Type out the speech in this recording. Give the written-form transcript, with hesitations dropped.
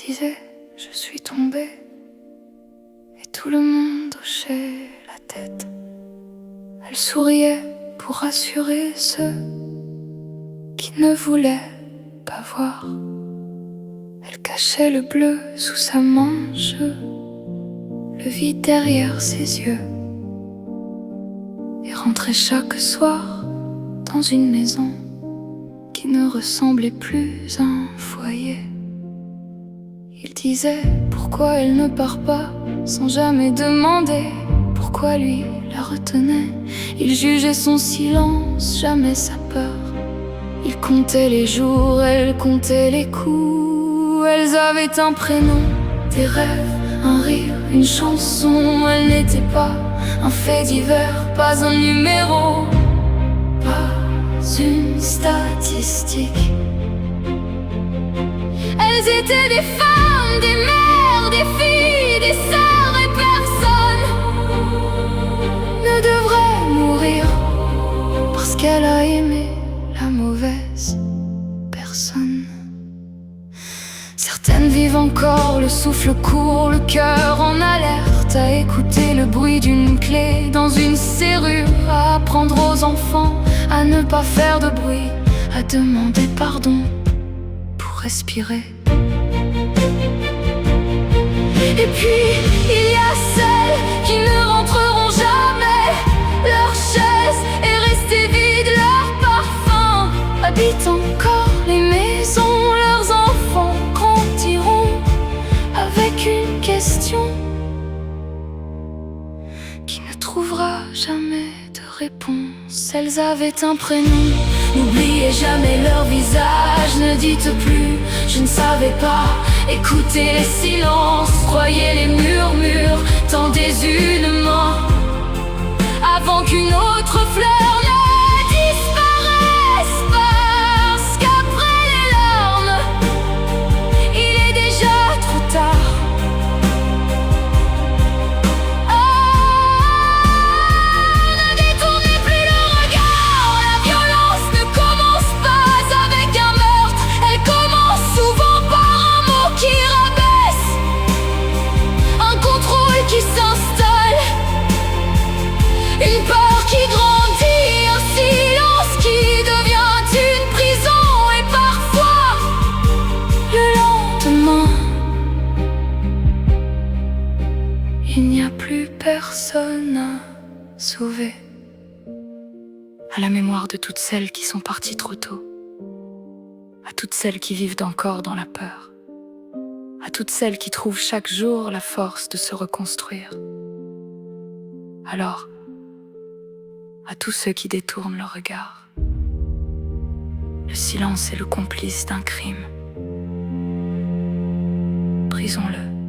disait « Je suis tombée » et tout le monde hochait la tête. Elle souriait pour rassurer ceux qui ne voulaient pas voir. Elle cachait le bleu sous sa manche, le vide derrière ses yeux, et rentrait chaque soir dans une maison qui ne ressemblait plus à un foyer. Il disait pourquoi elle ne part pas sans jamais demander pourquoi lui la retenait. Il jugeait son silence, jamais sa peur. Il comptait les jours, elle comptait les coups. Elles avaient un prénom, des rêves, un rire, une chanson. Elle n'était pas un fait divers, pas un numéro, pas une statistique. Elles étaient des femmes, des mères, des filles, des sœurs, et personne ne devrait mourir parce qu'elle a aimé la mauvaise personne. Certaines vivent encore, le souffle court, le cœur en alerte, à écouter le bruit d'une clé dans une serrure, à apprendre aux enfants à ne pas faire de bruit, à demander pardon pour respirer. Et puis il y a celles qui ne rentreront jamais. Leur chaise est restée vide, leur parfum habite encore les maisons. Leurs enfants grandiront avec une question qui ne trouvera jamais de réponse. Elles avaient un prénom, n'oubliez jamais leur visage. Ne dites plus je ne savais pas, écoutez les silences, croyez les murmures, tendez une main avant qu'une autre fleur ne disparaisse. Parce qu'après les larmes, il est déjà trop tard. Ne détournez plus le regard. La violence ne commence pas avec un meurtre, elle commence souvent par un mot qui rabaisse, un contrôle qui s'installe, une peur qui grandit, un silence qui devient une prison. Et parfois, le lendemain, il n'y a plus personne à sauver. À la mémoire de toutes celles qui sont parties trop tôt, à toutes celles qui vivent encore dans la peur, à toutes celles qui trouvent chaque jour la force de se reconstruire. Alors, à tous ceux qui détournent leur regard, le silence est le complice d'un crime. Brisons-le.